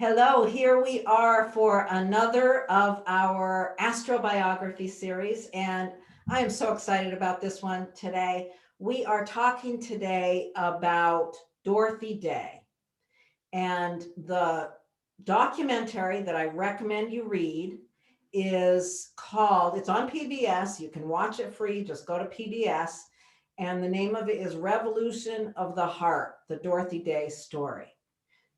Hello, here we are for another of our astrobiography series, and I am so excited about this one today. We are talking today about Dorothy Day, and the documentary that I recommend you read is called, it's on PBS, you can watch it free, just go to PBS, and the name of it is Revolution of the Heart, the Dorothy Day Story.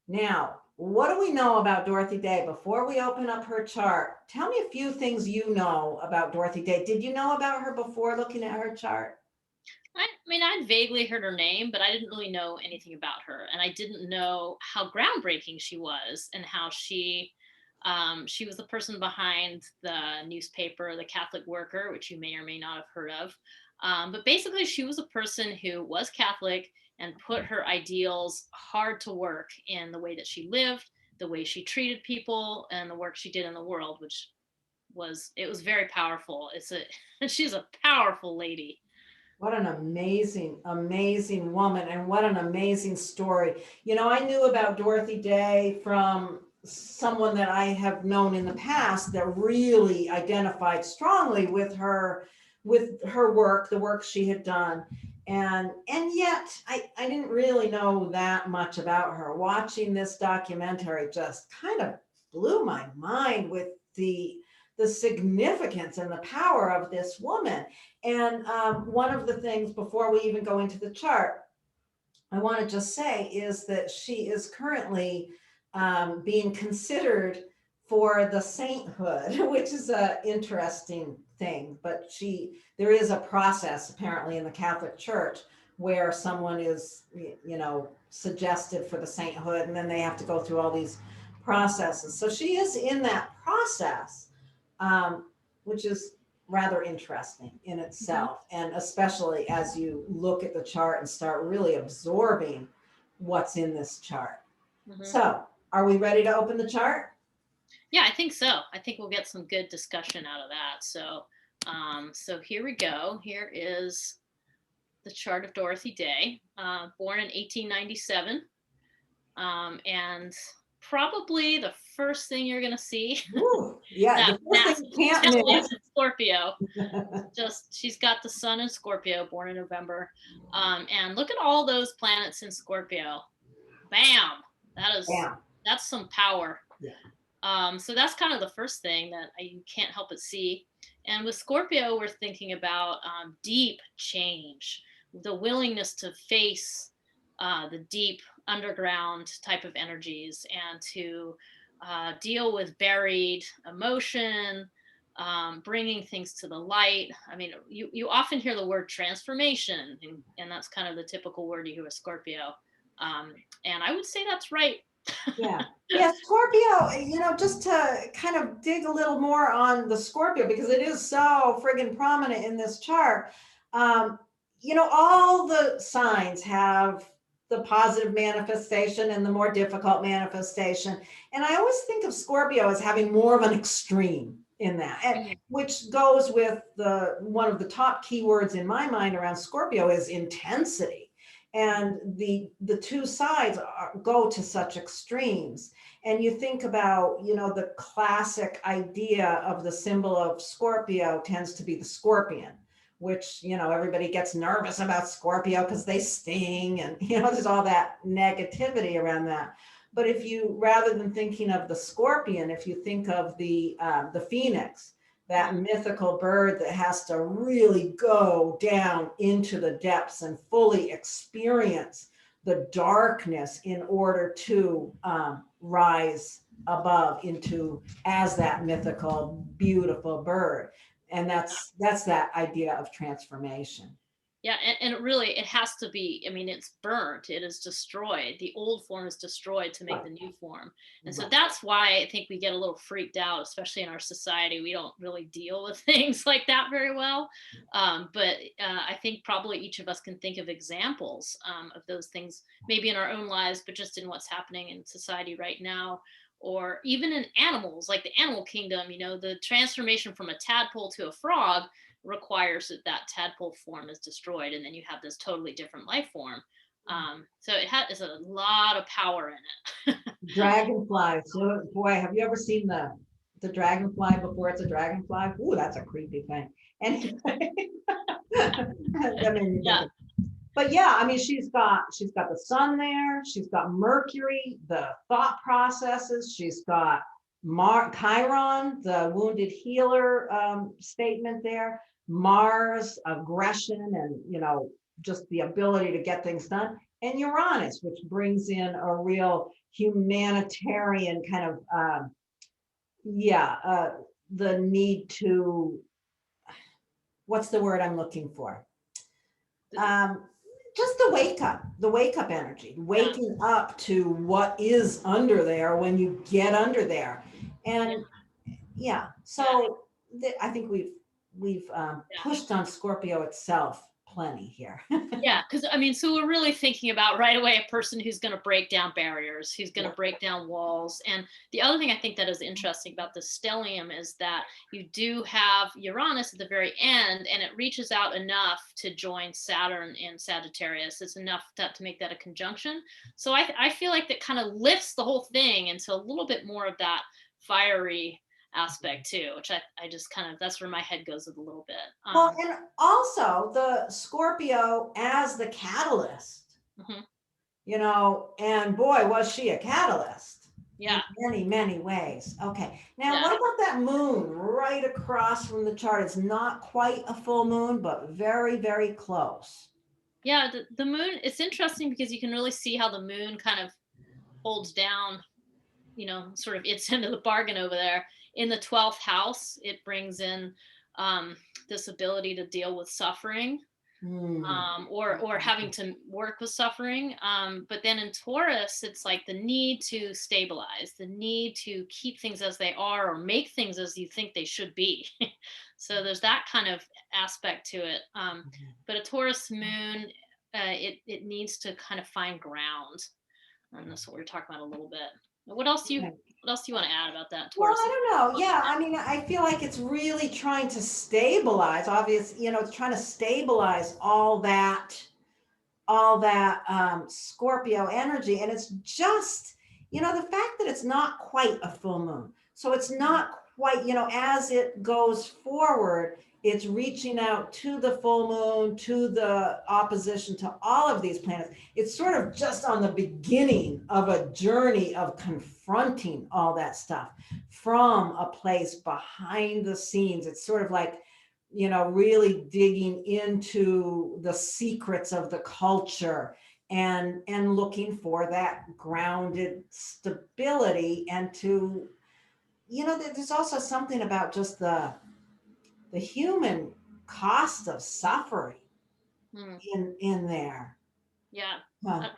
Now, what do we know about Dorothy Day? Before we open up her chart, tell me a few things you know about Dorothy Day. Did you know about her before looking at her chart? I mean, I'd vaguely heard her name, but I didn't really know anything about her, and I didn't know how groundbreaking she was, and how she was the person behind the newspaper, The Catholic Worker, which you may or may not have heard of. But basically, she was a person who was Catholic and put her ideals hard to work in the way that she lived, the way she treated people, and the work she did in the world, which was very powerful. It's a she's a powerful lady. What an amazing, amazing woman, and what an amazing story. You know, I knew about Dorothy Day from someone that I have known in the past that really identified strongly with her work, the work she had done. And yet I didn't really know that much about her. Watching this documentary just kind of blew my mind with the significance and the power of this woman. And one of the things before we even go into the chart, I want to just say is that she is currently being considered for the sainthood, which is an interesting thing. But there is a process apparently in the Catholic Church where someone is, suggested for the sainthood, and then they have to go through all these processes. So she is in that process, um, which is rather interesting in Mhm. itself. And especially as you look at the chart and start really absorbing what's in this chart. Mhm. So, are we ready to open the chart? Yeah, I think so. I think we'll get some good discussion out of that. So here we go. Here is the chart of Dorothy Day, born in 1897, and probably the first thing you're going to see Ooh, yeah, that the first thing massive you can't tell you miss. that Scorpio. Just she's got the sun in Scorpio, born in November, and look at all those planets in Scorpio. Bam! That is Yeah, that's some power. yeah, So that's kind of the first thing that you can't help but see. And with Scorpio, we're thinking about deep change, the willingness to face the deep underground type of energies, and to deal with buried emotion, bringing things to the light. I mean, you often hear the word transformation, and that's kind of the typical word you hear with Scorpio. And I would say that's right. yeah. Yeah, Scorpio, just to kind of dig a little more on the Scorpio, because it is so friggin' prominent in this chart. Um, all the signs have the positive manifestation and the more difficult manifestation. And I always think of Scorpio as having more of an extreme in that, Mhm. which goes with the one of the top keywords in my mind around Scorpio is intensity. And the two sides go to such extremes. And you think about, the classic idea of the symbol of Scorpio tends to be the scorpion, which, everybody gets nervous about Scorpio because they sting, and there's all that negativity around that. But if you, rather than thinking of the scorpion, if you think of the phoenix, that Mhm. mythical bird that has to really go down into the depths and fully experience the darkness in order to rise above into as that mythical beautiful bird. And that's that idea of transformation. Yeah, and it really it has to be. I mean, it's burnt. It is destroyed. The old form is destroyed to make Right, the new form, and so right. that's why I think we get a little freaked out, especially in our society. We don't really deal with things like that very well. But I think probably each of us can think of examples of those things, maybe in our own lives, but just in what's happening in society right now. Or even in animals, like the animal kingdom, the transformation from a tadpole to a frog requires that that tadpole form is destroyed, and then you have this totally different life form. So it has a lot of power in it. Dragonfly. So, boy, have you ever seen the dragonfly before it's a dragonfly? Ooh, that's a creepy thing. Anyway, that made me think Yeah. of. But yeah, I mean, she's got the sun there. She's got Mercury, the thought processes. She's got Chiron, the wounded healer statement there. Mars, aggression, and just the ability to get things done. And Uranus, which brings in a real humanitarian kind of the need to, what's the word I'm looking for? Just the wake up energy, waking up to what is under there when you get under there. And so I think we've pushed on Scorpio itself plenty here. Yeah, because I mean, so we're really thinking about right away a person who's going to break down barriers, who's going to break down walls. And the other thing I think that is interesting about the stellium is that you do have Uranus at the very end, and it reaches out enough to join Saturn in Sagittarius. It's enough to make that a conjunction. So I feel like that kind of lifts the whole thing into a little bit more of that fiery aspect too, which I just kind of, that's where my head goes with a little bit. Well, and also the Scorpio as the catalyst, and boy, was she a catalyst. Yeah. In many, many ways. Okay. Now, what about that moon right across from the chart? It's not quite a full moon, but very, very close. Yeah, the moon, it's interesting because you can really see how the moon kind of holds down, sort of its end of the bargain over there. In the 12th house, it brings in this ability to deal with suffering, or having to work with suffering. But then in Taurus, it's like the need to stabilize, the need to keep things as they are or make things as you think they should be. So there's that kind of aspect to it. But a Taurus moon, it needs to kind of find ground. And that's what we're talking about a little bit. What else do you want to add about that, Taurus? Well, I don't know. Yeah, I mean, I feel like it's really trying to stabilize. Obviously, it's trying to stabilize all that Scorpio energy, and it's just the fact that it's not quite a full moon. So it's not quite, as it goes forward, it's reaching out to the full moon, to the opposition, to all of these planets. It's sort of just on the beginning of a journey of confronting all that stuff from a place behind the scenes. It's sort of like, really digging into the secrets of the culture and looking for that grounded stability, and to, there's also something about just the human cost of suffering in there. Yeah. Huh.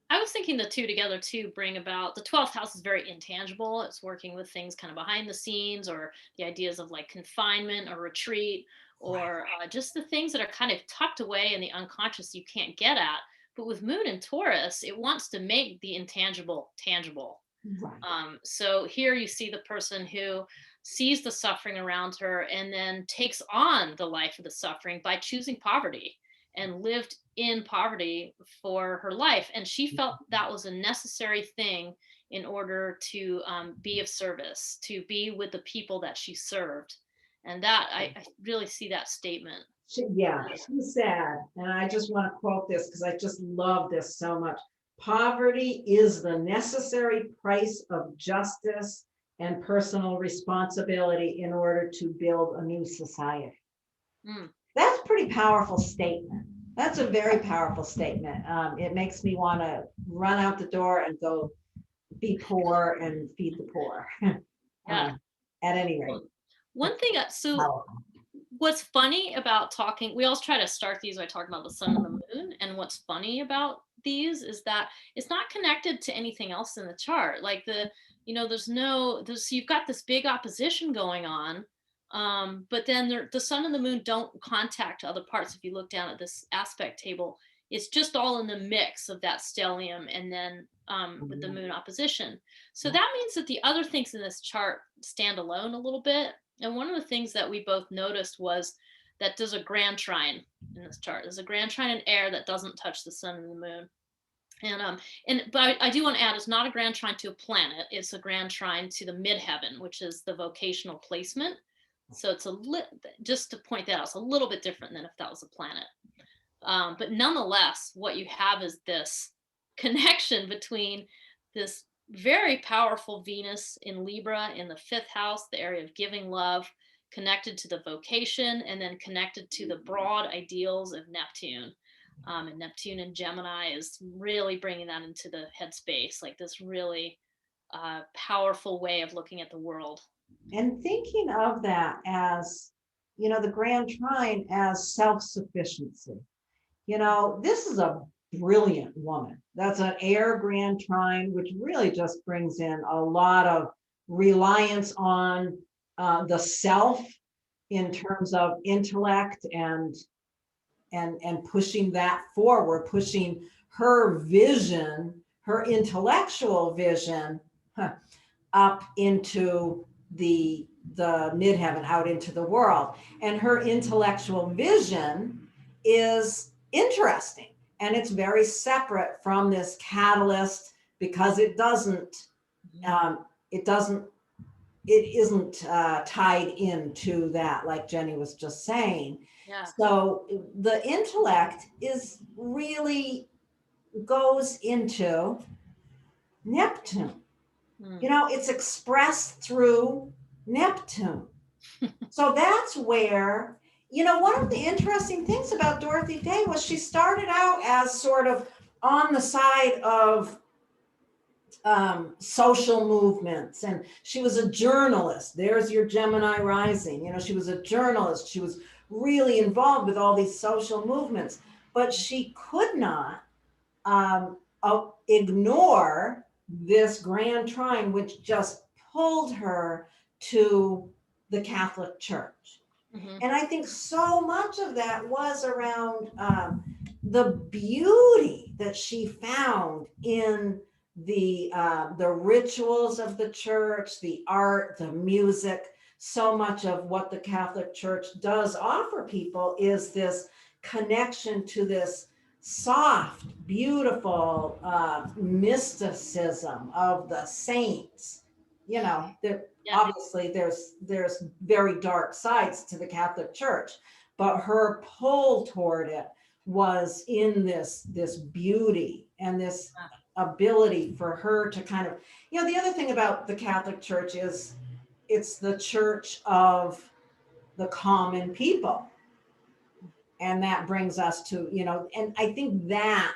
I was thinking the two together too bring about, the 12th house is very intangible. It's working with things kind of behind the scenes, or the ideas of like confinement or retreat, or just the things that are kind of tucked away in the unconscious you can't get at. But with Moon and Taurus, it wants to make the intangible tangible. Right. So here you see the person who sees the suffering around her and then takes on the life of the suffering by choosing poverty, and lived in poverty for her life. And she felt that was a necessary thing in order to be of service, to be with the people that she served. And that I really see that statement. She said, and I just want to quote this because I just love this so much. Poverty is the necessary price of justice and personal responsibility in order to build a new society. That's a pretty powerful statement. That's a very powerful statement. It makes me want to run out the door and go be poor and feed the poor. At any rate. One thing, so what's funny about talking, we always try to start these by talking about the sun and the moon. And what's funny about these is that it's not connected to anything else in the chart. Like so you've got this big opposition going on. But then the sun and the moon don't contact other parts. If you look down at this aspect table, it's just all in the mix of that stellium, and then with the moon opposition. So that means that the other things in this chart stand alone a little bit. And one of the things that we both noticed was that there's a grand trine in this chart. There's a grand trine in air that doesn't touch the sun and the moon. But I do want to add, it's not a grand trine to a planet. It's a grand trine to the midheaven, which is the vocational placement. So it's just to point that out, it's a little bit different than if that was a planet. But nonetheless, what you have is this connection between this very powerful Venus in Libra in the 5th house, the area of giving love, connected to the vocation, and then connected to the broad ideals of Neptune. And Neptune in Gemini is really bringing that into the headspace, like this really powerful way of looking at the world. And thinking of that as, the grand trine as self-sufficiency. This is a brilliant woman. That's an air grand trine, which really just brings in a lot of reliance on the self in terms of intellect and pushing that forward, pushing her vision, her intellectual vision, up into the midheaven, out into the world. And her intellectual vision is interesting, and it's very separate from this catalyst, because it isn't tied into that, like Jenny was just saying. Yeah. So the intellect is really goes into Neptune. It's expressed through Neptune. So that's where, one of the interesting things about Dorothy Day was she started out as sort of on the side of social movements, and she was a journalist. There's your Gemini rising. She was a journalist. She was really involved with all these social movements, but she could not ignore this grand trine, which just pulled her to the Catholic Church. And I think so much of that was around the beauty that she found in the rituals of the church, the art, the music. So much of what the Catholic Church does offer people is this connection to this soft, beautiful mysticism of the saints. Obviously there's very dark sides to the Catholic Church, but her pull toward it was in this beauty and this ability for her to kind of, the other thing about the Catholic Church is it's the church of the common people. And that brings us to, and I think that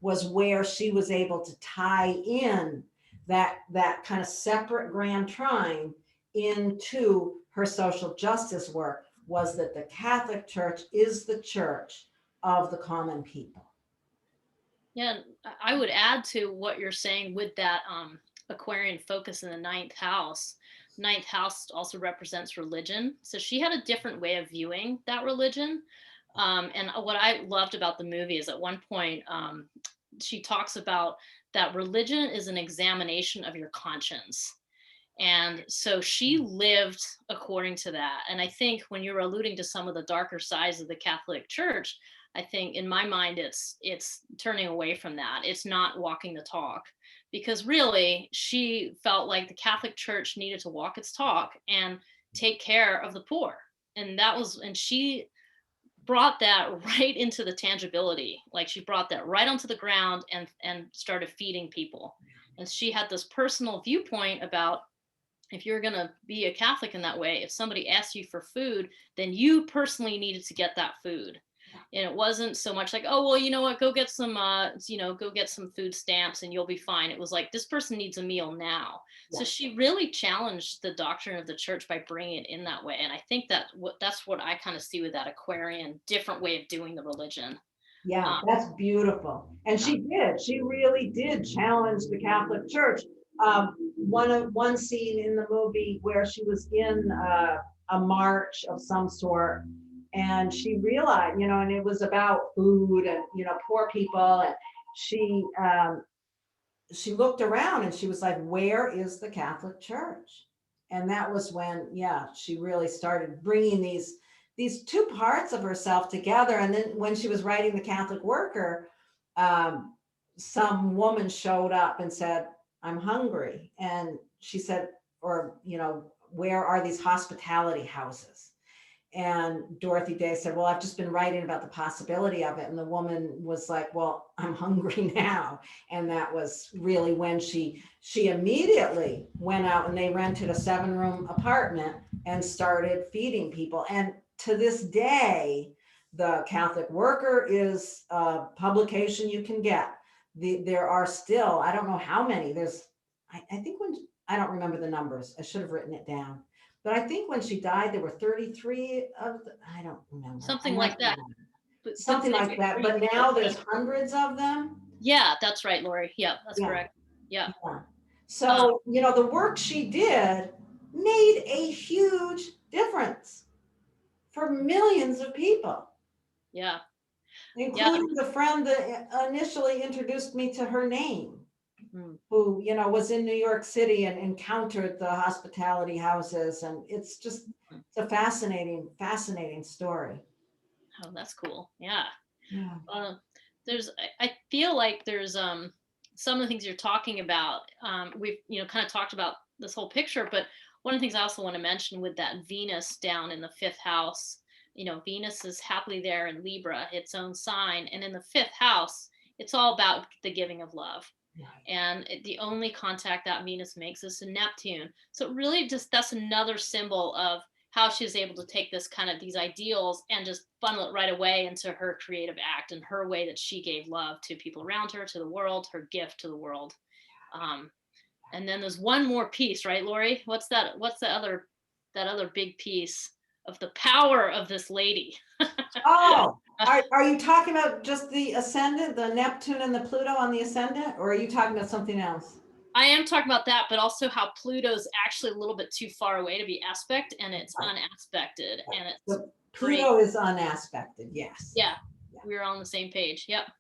was where she was able to tie in that kind of separate grand trine into her social justice work, was that the Catholic Church is the church of the common people. Yeah, I would add to what you're saying with that Aquarian focus in the 9th house. 9th house also represents religion. So she had a different way of viewing that religion. And what I loved about the movie is at one point, she talks about that religion is an examination of your conscience. And so she lived according to that. And I think when you're alluding to some of the darker sides of the Catholic Church, I think in my mind, it's turning away from that. It's not walking the talk, because really she felt like the Catholic Church needed to walk its talk and take care of the poor. And she brought that right into the tangibility. Like she brought that right onto the ground and started feeding people. And she had this personal viewpoint about, if you're going to be a Catholic in that way, if somebody asks you for food, then you personally needed to get that food. And it wasn't so much like, oh, well, you know what, go get some, go get some food stamps and you'll be fine. It was like, this person needs a meal now. Yeah. So she really challenged the doctrine of the church by bringing it in that way. And I think that's what I kind of see with that Aquarian different way of doing the religion. Yeah, that's beautiful. And she really did challenge the Catholic Church. One scene in the movie where she was in a march of some sort, and she realized, and it was about food and, poor people. And she looked around and she was like, where is the Catholic Church? And that was when, she really started bringing these two parts of herself together. And then when she was writing The Catholic Worker, some woman showed up and said, I'm hungry. And she said, or, where are these hospitality houses? And Dorothy Day said, well, I've just been writing about the possibility of it. And the woman was like, well, I'm hungry now. And that was really when she immediately went out and they rented a 7-room apartment and started feeding people. And to this day, the Catholic Worker is a publication you can get. There are still, I don't know how many, I think I don't remember the numbers. I should have written it down. But I think when she died, there were 33 I don't remember. Something like that. Something like that. But now there's hundreds of them. Yeah, that's right, Laurie. Yeah, that's correct. Yeah. So, the work she did made a huge difference for millions of people. Yeah. Including the friend that initially introduced me to her name. Who, was in New York City and encountered the hospitality houses. And it's a fascinating story. Oh, that's cool. Yeah. Yeah. I feel like there's some of the things you're talking about. We've, kind of talked about this whole picture, but one of the things I also want to mention with that Venus down in the 5th house, Venus is happily there in Libra, its own sign. And in the 5th house, it's all about the giving of love. And the only contact that Venus makes is to Neptune. So it really that's another symbol of how she was able to take this kind of these ideals and just funnel it right away into her creative act and her way that she gave love to people around her, to the world, her gift to the world. And then there's one more piece, right, Laurie? What's that other big piece of the power of this lady? Oh, are you talking about just the ascendant, the Neptune and the Pluto on the ascendant, or are you talking about something else? I am talking about that, but also how Pluto's actually a little bit too far away to be aspect, and it's unaspected, and it's Pluto is unaspected. Yes. Yeah, we're on the same page. Yep.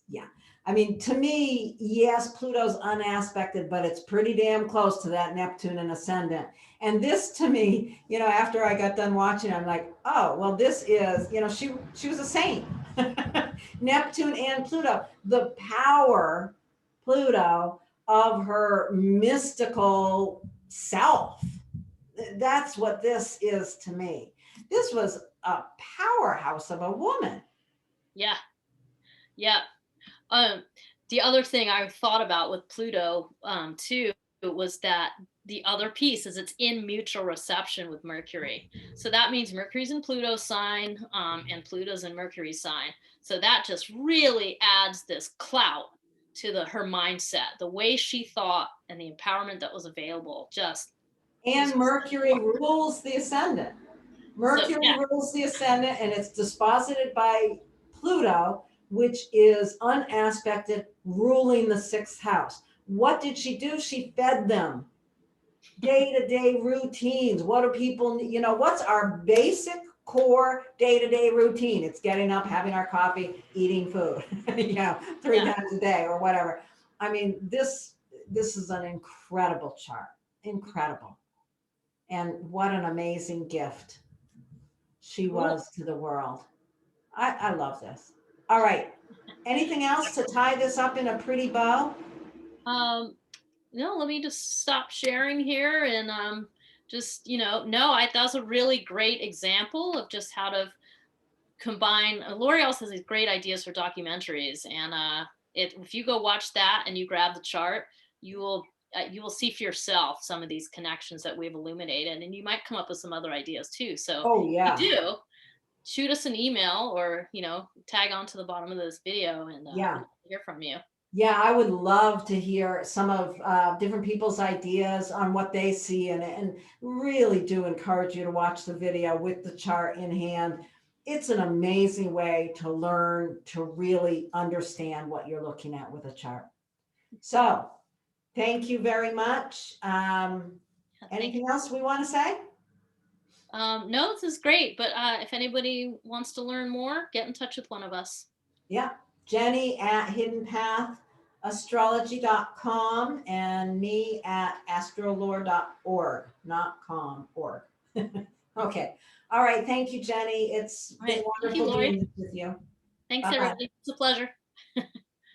Yeah. I mean, to me, yes, Pluto's unaspected, but it's pretty damn close to that Neptune and ascendant. And this to me, after I got done watching, I'm like, oh, well, this is, she was a saint. Neptune and Pluto, the power, Pluto, of her mystical self. That's what this is to me. This was a powerhouse of a woman. Yeah. Yeah. The other thing I thought about with Pluto, too, was that the other piece is it's in mutual reception with Mercury. So that means Mercury's in Pluto's sign, and Pluto's in Mercury's sign. So that just really adds this clout to her mindset, the way she thought and the empowerment that was available. And Mercury rules the ascendant. Mercury rules the ascendant, and it's disposited by Pluto, which is unaspected, ruling the 6th house. What did she do? She fed them day-to-day routines. What do people, what's our basic core day-to-day routine? It's getting up, having our coffee, eating food, 3 times a day or whatever. I mean, this is an incredible chart. Incredible. And what an amazing gift she was to the world. I love this. All right. Anything else to tie this up in a pretty bow? No, let me just stop sharing here and that was a really great example of just how to combine. Laurie also has these great ideas for documentaries, and if you go watch that and you grab the chart, you will see for yourself some of these connections that we've illuminated, and you might come up with some other ideas too. So if you do, shoot us an email or tag on to the bottom of this video, and we'd love to hear from you. Yeah, I would love to hear some of different people's ideas on what they see, and really do encourage you to watch the video with the chart in hand. It's an amazing way to learn to really understand what you're looking at with a chart. So thank you very much. Anything else we want to say? No, this is great, but if anybody wants to learn more, get in touch with one of us. Yeah, Jennie at hiddenpathastrology.com and me at astrolore.org, not com, org. Okay. All right. Thank you, Jennie. It's been wonderful doing this with you. Thanks, everybody. It's a pleasure.